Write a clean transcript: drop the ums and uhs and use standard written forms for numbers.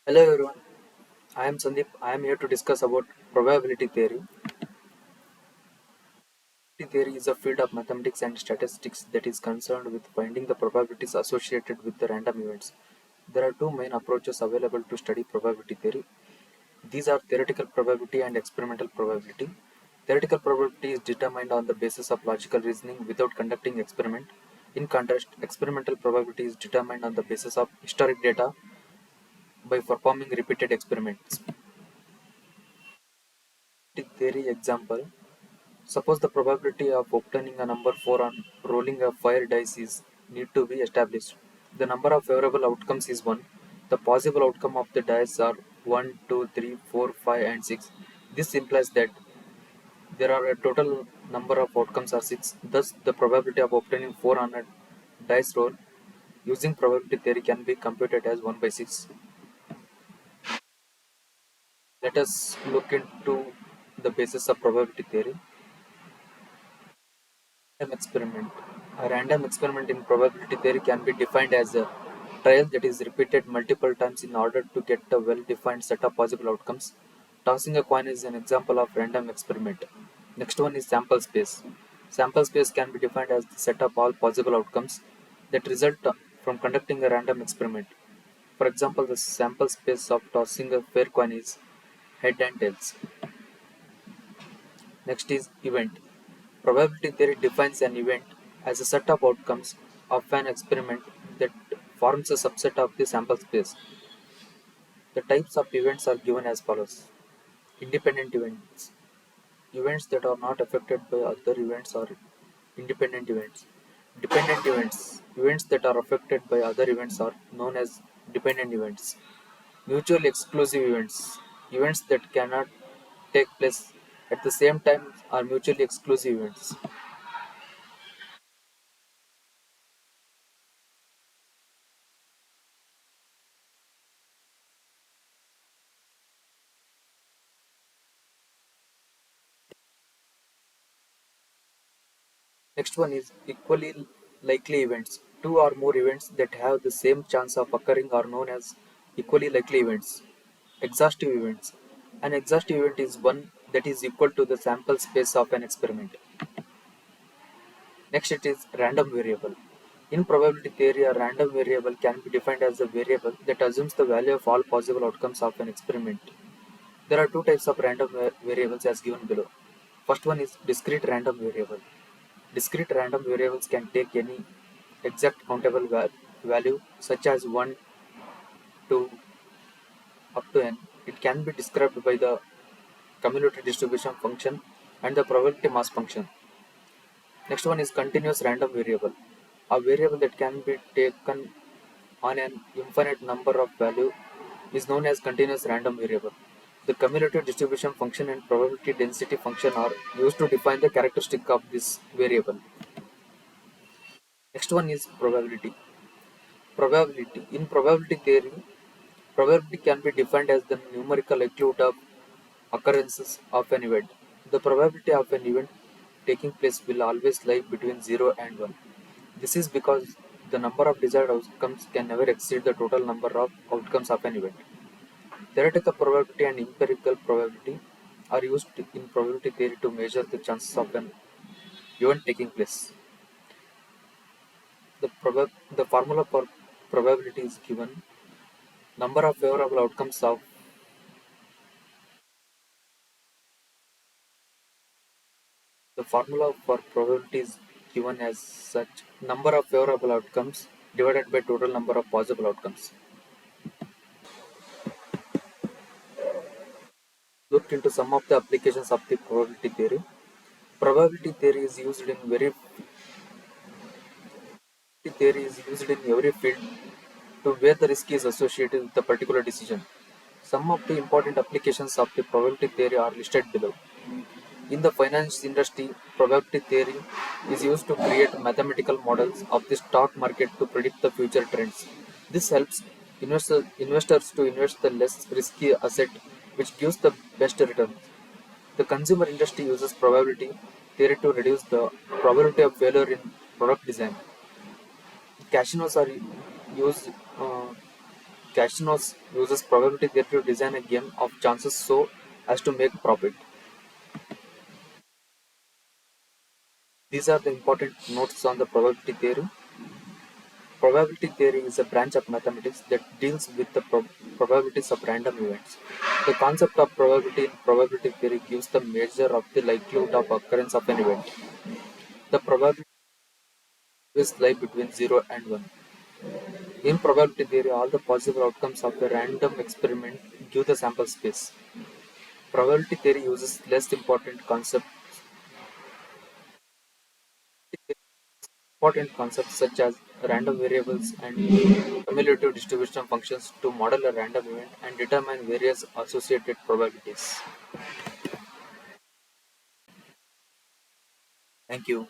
Hello everyone, I am Sandeep. I am here to discuss about probability theory. Probability theory is a field of mathematics and statistics that is concerned with finding the probabilities associated with the random events. There are two main approaches available to study probability theory. These are theoretical probability and experimental probability. Theoretical probability is determined on the basis of logical reasoning without conducting experiment. In contrast, experimental probability is determined on the basis of historic data by performing repeated experiments. Theory example: suppose the probability of obtaining a number 4 on rolling a 5 dice is need to be established. The number of favorable outcomes is 1. The possible outcome of the dice are 1, 2, 3, 4, 5, and 6. This implies that there are a total number of outcomes are 6. Thus, the probability of obtaining 4 on a dice roll using probability theory can be computed as 1 by 6. Let us look into the basis of probability theory. Random experiment. A random experiment in probability theory can be defined as a trial that is repeated multiple times in order to get a well-defined set of possible outcomes. Tossing a coin is an example of random experiment. Next one is sample space. Sample space can be defined as the set of all possible outcomes that result from conducting a random experiment. For example, the sample space of tossing a fair coin is head and tails. Next is event. Probability theory defines an event as a set of outcomes of an experiment that forms a subset of the sample space. The types of events are given as follows. Independent events. Events that are not affected by other events are independent events. Dependent events. Events that are affected by other events are known as dependent events. Mutually exclusive events. Events that cannot take place at the same time are mutually exclusive events. Next one is equally likely events. Two or more events that have the same chance of occurring are known as equally likely events. Exhaustive events. An exhaustive event is one that is equal to the sample space of an experiment. Next it is random variable. In probability theory, a random variable can be defined as a variable that assumes the value of all possible outcomes of an experiment. There are two types of random variables as given below. First one is discrete random variable. Discrete random variables can take any exact countable value such as 1 to up to n. It can be described by the cumulative distribution function and the probability mass function. Next one is continuous random variable. A variable that can be taken on an infinite number of value is known as continuous random variable. The cumulative distribution function and probability density function are used to define the characteristic of this variable. Next one is probability. Probability. In probability theory, probability can be defined as the numerical likelihood of occurrences of an event. The probability of an event taking place will always lie between 0 and 1. This is because the number of desired outcomes can never exceed the total number of outcomes of an event. Theoretical probability and empirical probability are used in probability theory to measure the chances of an event taking place. The formula for probability is given. Number of favorable outcomes of the formula for probability is given as such: number of favorable outcomes divided by total number of possible outcomes. Look into some of the applications of the probability theory. Probability theory is used in every field to where the risk is associated with a particular decision. Some of the important applications of the probability theory are listed below. In the finance industry, probability theory is used to create mathematical models of the stock market to predict the future trends. This helps investors to invest the less risky asset which gives the best returns. The consumer industry uses probability theory to reduce the probability of failure in product design. Casinos are used. Uh, casinos uses probability theory to design a game of chances so as to make profit. These are the important notes on the probability theory. Probability theory is a branch of mathematics that deals with the probabilities of random events. The concept of probability in probability theory gives the measure of the likelihood of occurrence of an event. The probability is lie between 0 and 1. In probability theory, all the possible outcomes of a random experiment give the sample space. Probability theory uses less important concepts such as random variables and cumulative distribution functions to model a random event and determine various associated probabilities. Thank you.